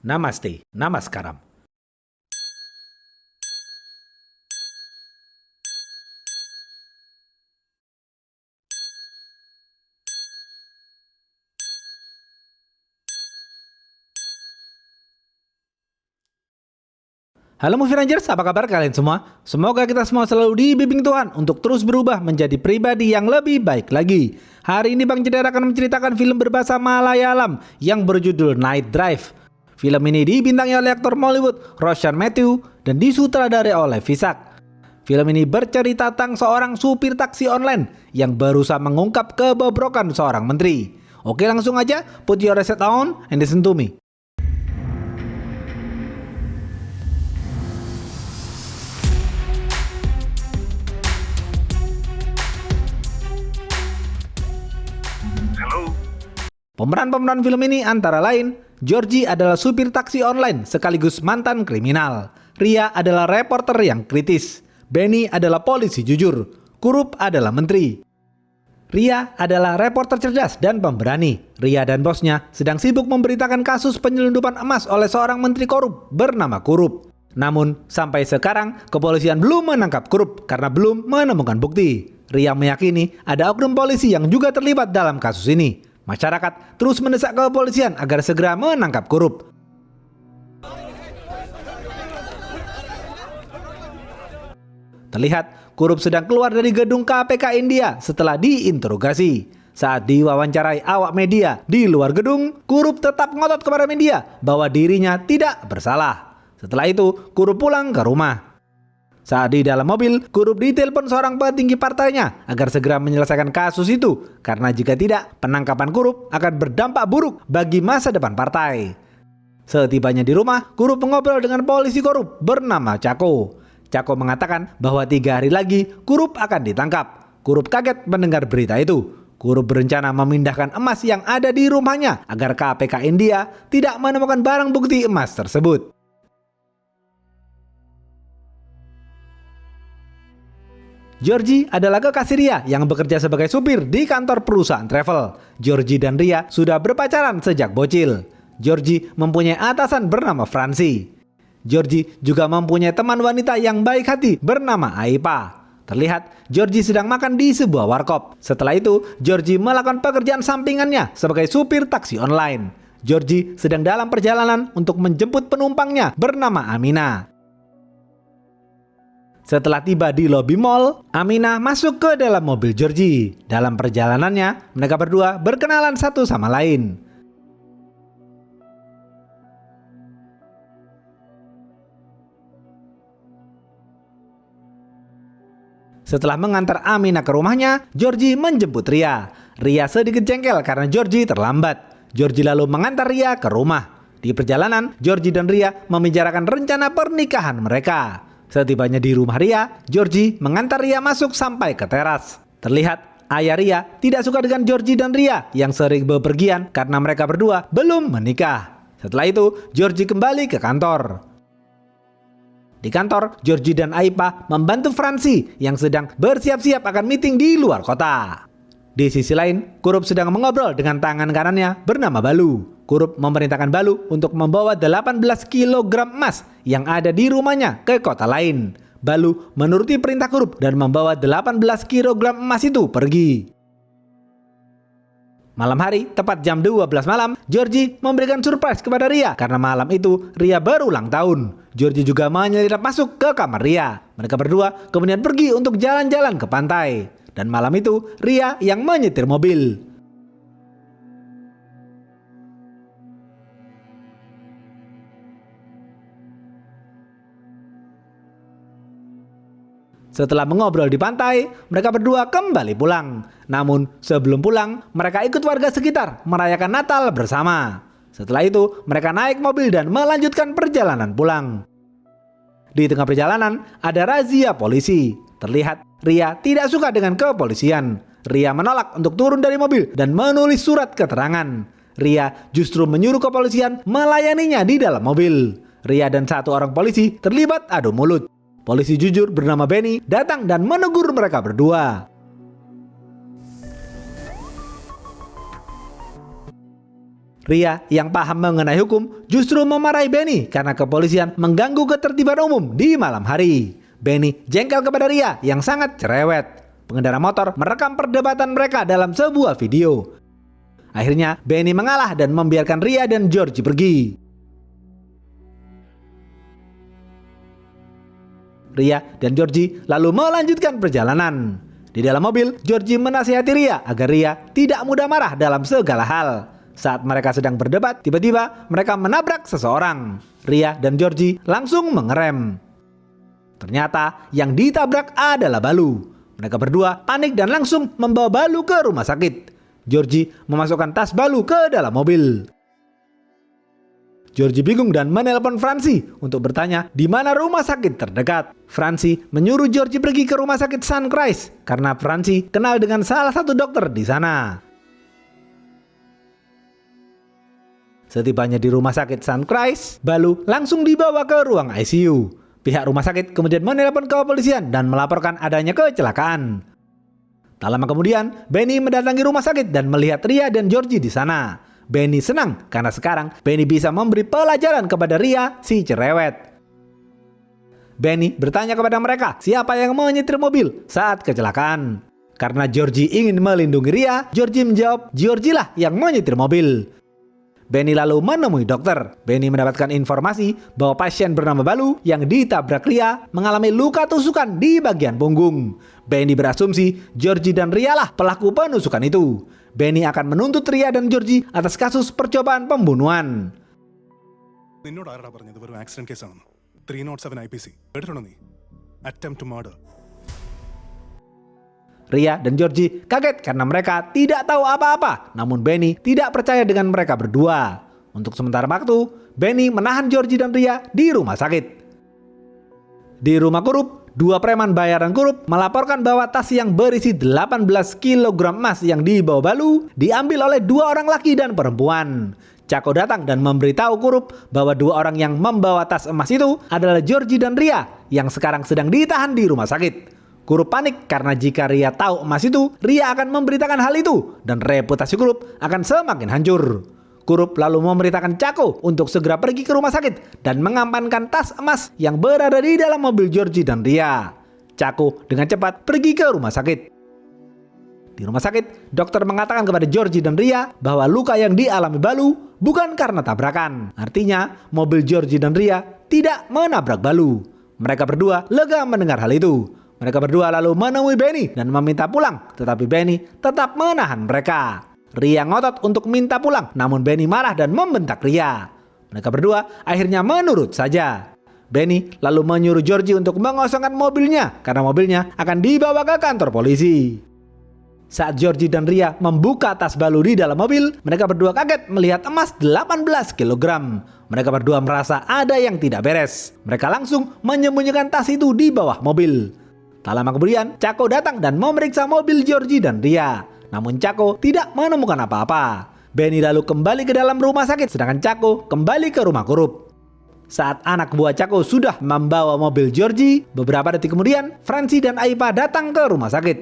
Namaste, Namaskaram. Halo Movie Rangers, apa kabar kalian semua? Semoga kita semua selalu dibimbing Tuhan untuk terus berubah menjadi pribadi yang lebih baik lagi. Hari ini Bang Jedar akan menceritakan film berbahasa Malayalam yang berjudul Night Drive. Film ini dibintangi oleh aktor Mollywood Roshan Matthew dan disutradarai oleh Visak. Film ini bercerita tentang seorang supir taksi online yang berusaha mengungkap kebobrokan seorang menteri. Oke, langsung aja, put your headset on and listen to me. Pemeran-pemeran film ini antara lain, Georgie adalah supir taksi online sekaligus mantan kriminal. Ria adalah reporter yang kritis. Benny adalah polisi jujur. Kurup adalah menteri. Ria adalah reporter cerdas dan pemberani. Ria dan bosnya sedang sibuk memberitakan kasus penyelundupan emas oleh seorang menteri korup bernama Kurup. Namun, sampai sekarang kepolisian belum menangkap Kurup karena belum menemukan bukti. Ria meyakini ada oknum polisi yang juga terlibat dalam kasus ini. Masyarakat terus mendesak kepolisian agar segera menangkap Kurup. Terlihat Kurup sedang keluar dari gedung KPK India setelah diinterogasi. Saat diwawancarai awak media di luar gedung, Kurup tetap ngotot kepada media bahwa dirinya tidak bersalah. Setelah itu, Kurup pulang ke rumah. Saat di dalam mobil, Kurup ditelepon seorang petinggi partainya agar segera menyelesaikan kasus itu, karena jika tidak, penangkapan Kurup akan berdampak buruk bagi masa depan partai. Setibanya di rumah, Kurup mengobrol dengan polisi korup bernama Cako. Cako mengatakan bahwa 3 hari lagi Kurup akan ditangkap. Kurup kaget mendengar berita itu. Kurup berencana memindahkan emas yang ada di rumahnya agar KPK India tidak menemukan barang bukti emas tersebut. Georgie adalah kekasih Ria yang bekerja sebagai supir di kantor perusahaan travel. Georgie dan Ria sudah berpacaran sejak bocil. Georgie mempunyai atasan bernama Francie. Georgie juga mempunyai teman wanita yang baik hati bernama Aipa. Terlihat Georgie sedang makan di sebuah warkop. Setelah itu, Georgie melakukan pekerjaan sampingannya sebagai supir taksi online. Georgie sedang dalam perjalanan untuk menjemput penumpangnya bernama Amina. Setelah tiba di lobi mall, Amina masuk ke dalam mobil Georgie. Dalam perjalanannya, mereka berdua berkenalan satu sama lain. Setelah mengantar Amina ke rumahnya, Georgie menjemput Ria. Ria sedikit jengkel karena Georgie terlambat. Georgie lalu mengantar Ria ke rumah. Di perjalanan, Georgie dan Ria membicarakan rencana pernikahan mereka. Setibanya di rumah Ria, Georgie mengantar Ria masuk sampai ke teras. Terlihat ayah Ria tidak suka dengan Georgie dan Ria yang sering bepergian karena mereka berdua belum menikah. Setelah itu, Georgie kembali ke kantor. Di kantor, Georgie dan Aipa membantu Francie yang sedang bersiap-siap akan meeting di luar kota. Di sisi lain, Kurup sedang mengobrol dengan tangan kanannya bernama Balu. Kurup memerintahkan Balu untuk membawa 18 kg emas yang ada di rumahnya ke kota lain. Balu menuruti perintah Kurup dan membawa 18 kg emas itu pergi. Malam hari, tepat jam 12 malam, Georgie memberikan surprise kepada Ria karena malam itu Ria berulang tahun. Georgie juga menyelinap masuk ke kamar Ria. Mereka berdua kemudian pergi untuk jalan-jalan ke pantai. Dan malam itu, Ria yang menyetir mobil. Setelah mengobrol di pantai, mereka berdua kembali pulang. Namun, sebelum pulang, mereka ikut warga sekitar merayakan Natal bersama. Setelah itu, mereka naik mobil dan melanjutkan perjalanan pulang. Di tengah perjalanan, ada razia polisi. Terlihat Ria tidak suka dengan kepolisian. Ria menolak untuk turun dari mobil dan menulis surat keterangan. Ria justru menyuruh kepolisian melayaninya di dalam mobil. Ria dan satu orang polisi terlibat adu mulut. Polisi jujur bernama Benny datang dan menegur mereka berdua. Ria yang paham mengenai hukum justru memarahi Benny karena kepolisian mengganggu ketertiban umum di malam hari. Benny jengkel kepada Ria yang sangat cerewet. Pengendara motor merekam perdebatan mereka dalam sebuah video. Akhirnya Benny mengalah dan membiarkan Ria dan Georgie pergi. Ria dan Georgie lalu melanjutkan perjalanan. Di dalam mobil, Georgie menasihati Ria agar Ria tidak mudah marah dalam segala hal. Saat mereka sedang berdebat, tiba-tiba mereka menabrak seseorang. Ria dan Georgie langsung mengerem. Ternyata yang ditabrak adalah Balu. Mereka berdua panik dan langsung membawa Balu ke rumah sakit. Georgie memasukkan tas Balu ke dalam mobil. Georgie bingung dan menelpon Francie untuk bertanya di mana rumah sakit terdekat. Francie menyuruh Georgie pergi ke rumah sakit Sunrise karena Francie kenal dengan salah satu dokter di sana. Setibanya di rumah sakit Sunrise, Balu langsung dibawa ke ruang ICU. Pihak rumah sakit kemudian menelpon ke kepolisian dan melaporkan adanya kecelakaan. Tak lama kemudian, Benny mendatangi rumah sakit dan melihat Ria dan Georgie di sana. Benny senang karena sekarang Benny bisa memberi pelajaran kepada Ria si cerewet. Benny bertanya kepada mereka siapa yang menyetir mobil saat kecelakaan. Karena Georgie ingin melindungi Ria, Georgie menjawab Georgie lah yang menyetir mobil. Benny lalu menemui dokter. Benny mendapatkan informasi bahwa pasien bernama Balu yang ditabrak Ria mengalami luka tusukan di bagian punggung. Benny berasumsi Georgie dan Ria lah pelaku penusukan itu. Benny akan menuntut Ria dan Georgie atas kasus percobaan pembunuhan. നിന്നോട് ആരാ പറഞ്ഞത് വെറും ആക്സിഡന്റ് കേസാണെന്ന് 307 IPC കേട്ടിട്ടുണ്ടോ നീ attempt to murder. Ria dan Georgie kaget karena mereka tidak tahu apa-apa. Namun Benny tidak percaya dengan mereka berdua. Untuk sementara waktu, Benny menahan Georgie dan Ria di rumah sakit. Di rumah Kurup, dua preman bayaran Kurup melaporkan bahwa tas yang berisi 18 kg emas yang dibawa Balu diambil oleh dua orang laki dan perempuan. Cako datang dan memberitahu Kurup bahwa dua orang yang membawa tas emas itu adalah Georgie dan Ria yang sekarang sedang ditahan di rumah sakit. Kurup panik karena jika Ria tahu emas itu, Ria akan memberitakan hal itu dan reputasi Kurup akan semakin hancur. Kurup lalu memerintahkan Cako untuk segera pergi ke rumah sakit dan mengamankan tas emas yang berada di dalam mobil Georgie dan Ria. Cako dengan cepat pergi ke rumah sakit. Di rumah sakit, dokter mengatakan kepada Georgie dan Ria bahwa luka yang dialami Balu bukan karena tabrakan. Artinya, mobil Georgie dan Ria tidak menabrak Balu. Mereka berdua lega mendengar hal itu. Mereka berdua lalu menemui Benny dan meminta pulang, tetapi Benny tetap menahan mereka. Ria ngotot untuk minta pulang, namun Benny marah dan membentak Ria. Mereka berdua akhirnya menurut saja. Benny lalu menyuruh Georgie untuk mengosongkan mobilnya karena mobilnya akan dibawa ke kantor polisi. Saat Georgie dan Ria membuka tas Balu di dalam mobil, mereka berdua kaget melihat emas 18 kg. Mereka berdua merasa ada yang tidak beres. Mereka langsung menyembunyikan tas itu di bawah mobil. Tak lama kemudian, Cako datang dan memeriksa mobil Georgie dan Ria. Namun Cako tidak menemukan apa-apa. Benny lalu kembali ke dalam rumah sakit, sedangkan Cako kembali ke rumah Kurup. Saat anak buah Cako sudah membawa mobil Georgie, beberapa detik kemudian, Francie dan Aipa datang ke rumah sakit.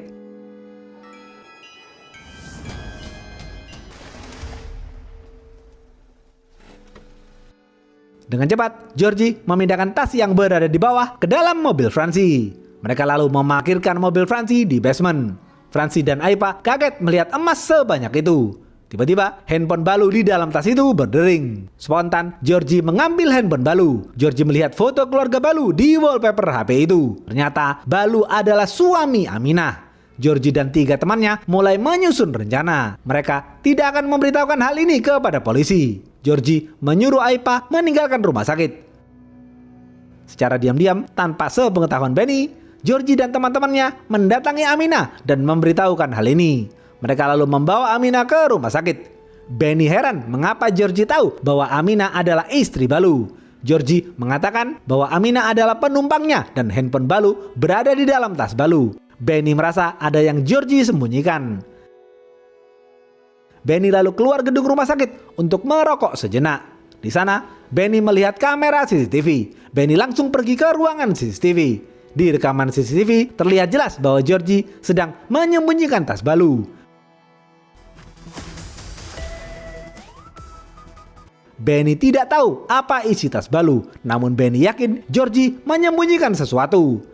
Dengan cepat, Georgie memindahkan tas yang berada di bawah ke dalam mobil Francie. Mereka lalu memarkirkan mobil Francie di basement. Francie dan Aipa kaget melihat emas sebanyak itu. Tiba-tiba handphone Balu di dalam tas itu berdering. Spontan, Georgie mengambil handphone Balu. Georgie melihat foto keluarga Balu di wallpaper HP itu. Ternyata Balu adalah suami Aminah. Georgie dan 3 temannya mulai menyusun rencana. Mereka tidak akan memberitahukan hal ini kepada polisi. Georgie menyuruh Aipa meninggalkan rumah sakit. Secara diam-diam, tanpa sepengetahuan Benny, Georgie dan teman-temannya mendatangi Aminah dan memberitahukan hal ini. Mereka lalu membawa Aminah ke rumah sakit. Benny heran mengapa Georgie tahu bahwa Aminah adalah istri Balu. Georgie mengatakan bahwa Aminah adalah penumpangnya dan handphone Balu berada di dalam tas Balu. Benny merasa ada yang Georgie sembunyikan. Benny lalu keluar gedung rumah sakit untuk merokok sejenak. Di sana, Benny melihat kamera CCTV. Benny langsung pergi ke ruangan CCTV. Di rekaman CCTV terlihat jelas bahwa Georgie sedang menyembunyikan tas Balu. Benny tidak tahu apa isi tas Balu, namun Benny yakin Georgie menyembunyikan sesuatu.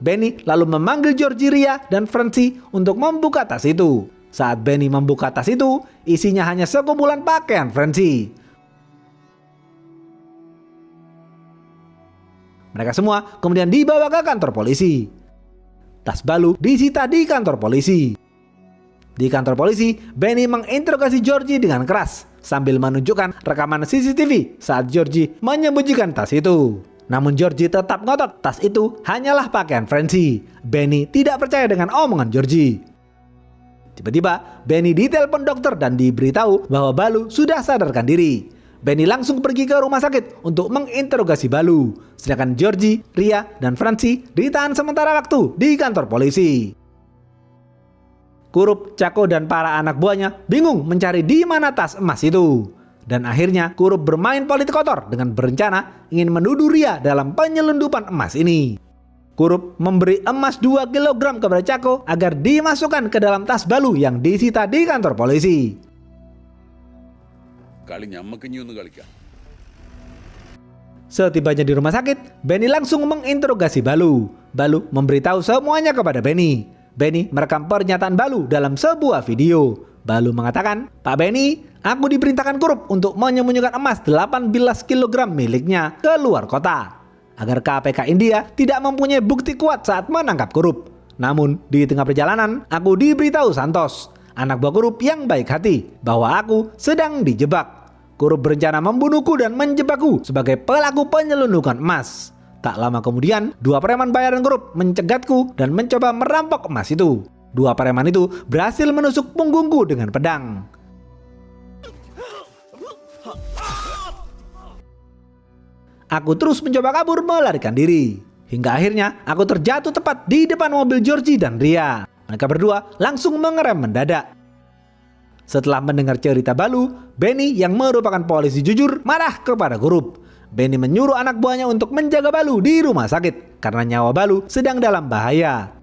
Benny lalu memanggil Georgie, Ria, dan Francie untuk membuka tas itu. Saat Benny membuka tas itu, isinya hanya sekumpulan pakaian Francie. Mereka semua kemudian dibawa ke kantor polisi. Tas Balu disita di kantor polisi. Di kantor polisi, Benny menginterogasi Georgie dengan keras sambil menunjukkan rekaman CCTV saat Georgie menyembunyikan tas itu. Namun Georgie tetap ngotot tas itu hanyalah pakaian Francie. Benny tidak percaya dengan omongan Georgie. Tiba-tiba Benny ditelepon dokter dan diberitahu bahwa Balu sudah sadarkan diri. Benny langsung pergi ke rumah sakit untuk menginterogasi Balu. Sedangkan Georgie, Ria, dan Francie ditahan sementara waktu di kantor polisi. Kurup, Chaco, dan para anak buahnya bingung mencari di mana tas emas itu. Dan akhirnya Kurup bermain politik kotor dengan berencana ingin menuduh Ria dalam penyelundupan emas ini. Kurup memberi emas 2 kg kepada Chaco agar dimasukkan ke dalam tas Balu yang disita di kantor polisi. Setibanya di rumah sakit, Benny langsung menginterogasi Balu. Balu memberitahu semuanya kepada Benny. Benny merekam pernyataan Balu dalam sebuah video. Balu mengatakan, "Pak Benny, aku diperintahkan Kurup untuk menyembunyikan emas 18 kg miliknya ke luar kota, agar KPK India tidak mempunyai bukti kuat saat menangkap Kurup. Namun di tengah perjalanan, aku diberitahu Santos, anak buah Kurup yang baik hati, bahwa aku sedang dijebak. Kurup berencana membunuhku dan menjebakku sebagai pelaku penyelundupan emas. Tak lama kemudian, 2 preman bayaran Kurup mencegatku dan mencoba merampok emas itu. 2 preman itu berhasil menusuk punggungku dengan pedang. Aku terus mencoba kabur melarikan diri. Hingga akhirnya aku terjatuh tepat di depan mobil Georgie dan Ria. Mereka berdua langsung mengerem mendadak. Setelah mendengar cerita Balu, Benny yang merupakan polisi jujur marah kepada Kurup. Benny menyuruh anak buahnya untuk menjaga Balu di rumah sakit karena nyawa Balu sedang dalam bahaya.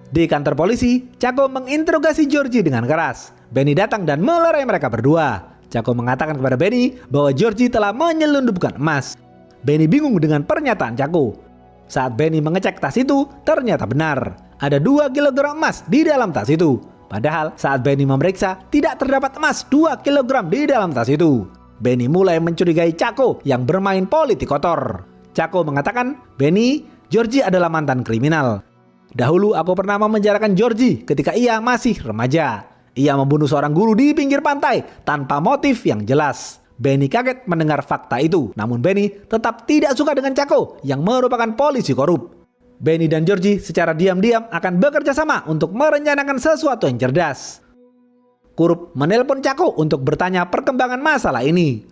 Di kantor polisi, Chaco menginterogasi Georgie dengan keras. Benny datang dan melerai mereka berdua. Chaco mengatakan kepada Benny bahwa Georgie telah menyelundupkan emas. Benny bingung dengan pernyataan Chaco. Saat Benny mengecek tas itu, ternyata benar. Ada 2 kg emas di dalam tas itu. Padahal saat Benny memeriksa, tidak terdapat emas 2 kg di dalam tas itu. Benny mulai mencurigai Chaco yang bermain politik kotor. Chaco mengatakan, "Benny, Georgie adalah mantan kriminal. Dahulu aku pernah memenjarakan Georgie ketika ia masih remaja. Ia membunuh seorang guru di pinggir pantai tanpa motif yang jelas." Benny kaget mendengar fakta itu. Namun Benny tetap tidak suka dengan Chaco yang merupakan polisi korup. Benny dan Georgie secara diam-diam akan bekerja sama untuk merencanakan sesuatu yang cerdas. Kurup menelpon Chaco untuk bertanya perkembangan masalah ini.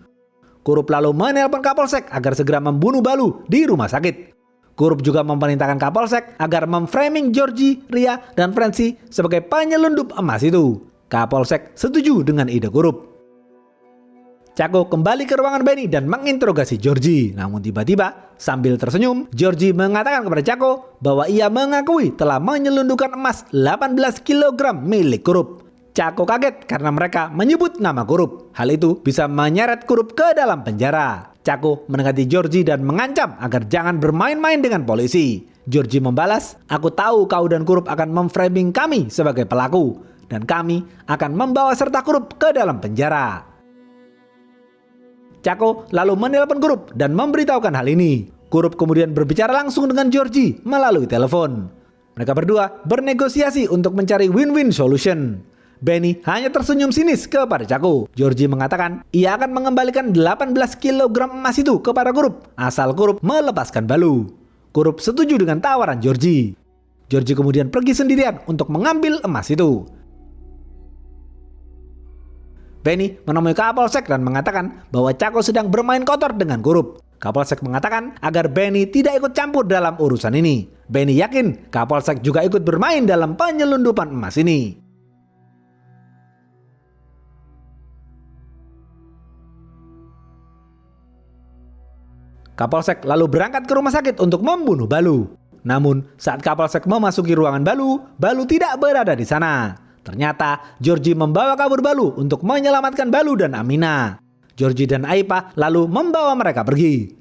Kurup lalu menelpon Kapolsek agar segera membunuh Balu di rumah sakit. Kurup juga memerintahkan Kapolsek agar memframing Georgie, Ria, dan Francie sebagai penyelundup emas itu. Kapolsek setuju dengan ide Kurup. Chaco kembali ke ruangan Benny dan menginterogasi Georgie. Namun tiba-tiba sambil tersenyum, Georgie mengatakan kepada Chaco bahwa ia mengakui telah menyelundupkan emas 18 kg milik Kurup. Chaco kaget karena mereka menyebut nama Kurup. Hal itu bisa menyeret Kurup ke dalam penjara. Chaco mendekati Georgie dan mengancam agar jangan bermain-main dengan polisi. Georgie membalas, "Aku tahu kau dan Kurup akan memframing kami sebagai pelaku, dan kami akan membawa serta Kurup ke dalam penjara." Chaco lalu menelpon Kurup dan memberitahukan hal ini. Kurup kemudian berbicara langsung dengan Georgie melalui telepon. Mereka berdua bernegosiasi untuk mencari win-win solution. Benny hanya tersenyum sinis kepada Chaco. Georgie mengatakan ia akan mengembalikan 18 kg emas itu kepada Kurup asal Kurup melepaskan Balu. Kurup setuju dengan tawaran Georgie. Georgie kemudian pergi sendirian untuk mengambil emas itu. Benny menemui Kapolsek dan mengatakan bahwa Chaco sedang bermain kotor dengan Kurup. Kapolsek mengatakan agar Benny tidak ikut campur dalam urusan ini. Benny yakin Kapolsek juga ikut bermain dalam penyelundupan emas ini. Kapolsek lalu berangkat ke rumah sakit untuk membunuh Balu. Namun saat Kapolsek memasuki ruangan Balu, Balu tidak berada di sana. Ternyata Georgie membawa kabur Balu untuk menyelamatkan Balu dan Amina. Georgie dan Aipa lalu membawa mereka pergi.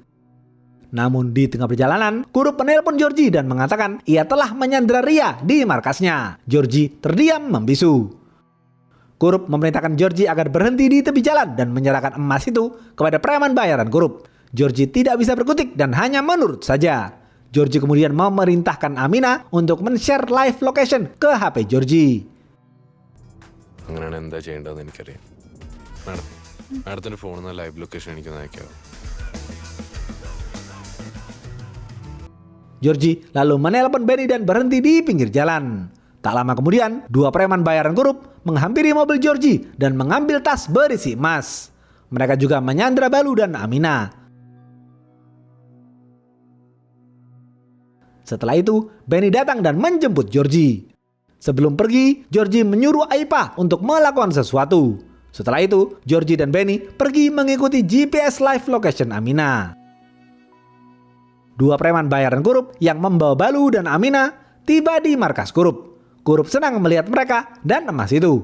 Namun di tengah perjalanan, Kurup menelpon Georgie dan mengatakan ia telah menyandera Ria di markasnya. Georgie terdiam membisu. Kurup memerintahkan Georgie agar berhenti di tepi jalan dan menyerahkan emas itu kepada preman bayaran Kurup. Georgie tidak bisa berkutik dan hanya menurut saja. Georgie kemudian memerintahkan Amina untuk men-share live location ke HP Georgie. അങ്ങനെയാണ് എന്താ ചെയ്യേണ്ടതെന്ന് എനിക്കറിയാം. മാഡത്തിൻ്റെ ഫോണിൽ നിന്ന് live location എനിക്ക് അയക്കാം. Georgie lalu menelpon Benny dan berhenti di pinggir jalan. Tak lama kemudian, dua preman bayaran Kurup menghampiri mobil Georgie dan mengambil tas berisi emas. Mereka juga menyandera Balu dan Amina. Setelah itu, Benny datang dan menjemput Georgie. Sebelum pergi, Georgie menyuruh Aipa untuk melakukan sesuatu. Setelah itu, Georgie dan Benny pergi mengikuti GPS live location Amina. Dua preman bayaran Kurup yang membawa Balu dan Amina tiba di markas Kurup. Kurup senang melihat mereka dan emas itu.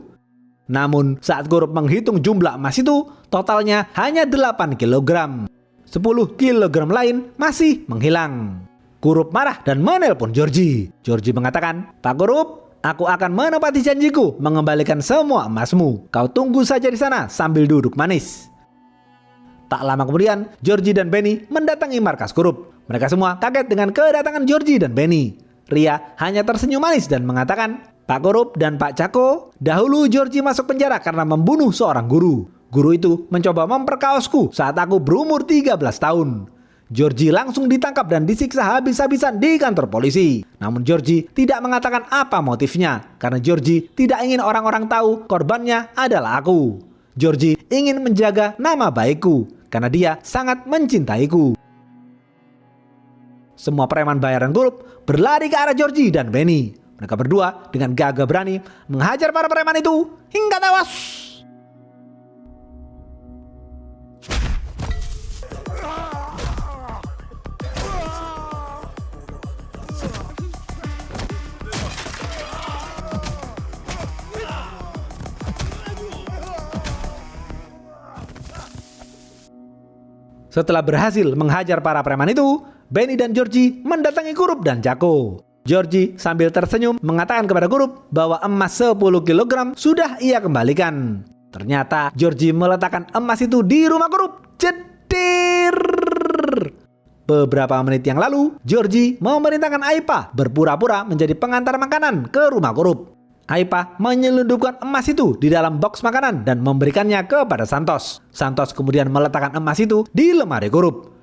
Namun saat Kurup menghitung jumlah emas itu, totalnya hanya 8 kg. 10 kg lain masih menghilang. Kurup marah dan menelpon Georgie. Georgie mengatakan, "Pak Kurup, aku akan menepati janjiku mengembalikan semua emasmu. Kau tunggu saja di sana sambil duduk manis." Tak lama kemudian, Georgie dan Benny mendatangi markas Kurup. Mereka semua kaget dengan kedatangan Georgie dan Benny. Ria hanya tersenyum manis dan mengatakan, "Pak Kurup dan Pak Cako, dahulu Georgie masuk penjara karena membunuh seorang guru. Guru itu mencoba memperkaosku saat aku berumur 13 tahun. Georgie langsung ditangkap dan disiksa habis-habisan di kantor polisi. Namun Georgie tidak mengatakan apa motifnya karena Georgie tidak ingin orang-orang tahu korbannya adalah aku. Georgie ingin menjaga nama baikku karena dia sangat mencintaiku." Semua preman bayaran Kurup berlari ke arah Georgie dan Benny. Mereka berdua dengan gagah berani menghajar para preman itu hingga tewas. Setelah berhasil menghajar para preman itu, Benny dan Georgie mendatangi Kurup dan Cako. Georgie sambil tersenyum mengatakan kepada Kurup bahwa emas 10 kg sudah ia kembalikan. Ternyata Georgie meletakkan emas itu di rumah Kurup. Cetir! Beberapa menit yang lalu, Georgie memerintahkan Aipa berpura-pura menjadi pengantar makanan ke rumah Kurup. Aipa menyelundupkan emas itu di dalam box makanan dan memberikannya kepada Santos. Santos kemudian meletakkan emas itu di lemari Kurup.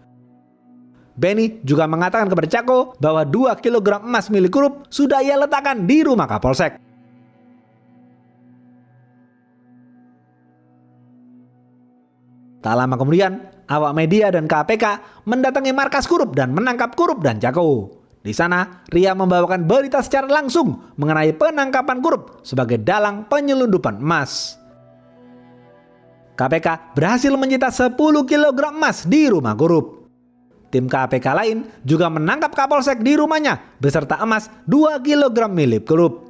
Benny juga mengatakan kepada Cako bahwa 2 kg emas milik Kurup sudah ia letakkan di rumah Kapolsek. Tak lama kemudian, awak media dan KPK mendatangi markas Kurup dan menangkap Kurup dan Cako. Di sana, Ria membawakan berita secara langsung mengenai penangkapan Kurup sebagai dalang penyelundupan emas. KPK berhasil menyita 10 kg emas di rumah Kurup. Tim KPK lain juga menangkap Kapolsek di rumahnya beserta emas 2 kg milik Kurup.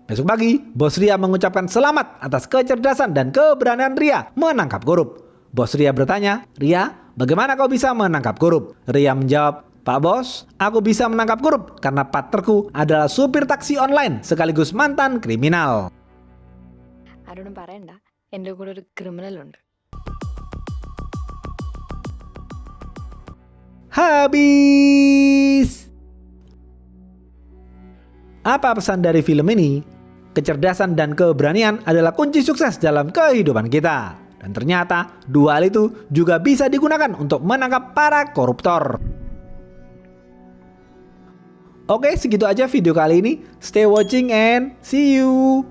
Besok pagi, Bos Ria mengucapkan selamat atas kecerdasan dan keberanian Ria menangkap Kurup. Bos Ria bertanya, "Ria, bagaimana kau bisa menangkap Kurup?" Ria menjawab, "Pak Bos, aku bisa menangkap Kurup karena partnerku adalah supir taksi online sekaligus mantan kriminal." ആരോടും പറയണ്ട, എൻ്റെ കൂടെ ഒരു ക്രിമിനൽ ഉണ്ട്. Habis. Apa pesan dari film ini? Kecerdasan dan keberanian adalah kunci sukses dalam kehidupan kita. Dan ternyata dua hal itu juga bisa digunakan untuk menangkap para koruptor. Oke, segitu aja video kali ini. Stay watching and see you.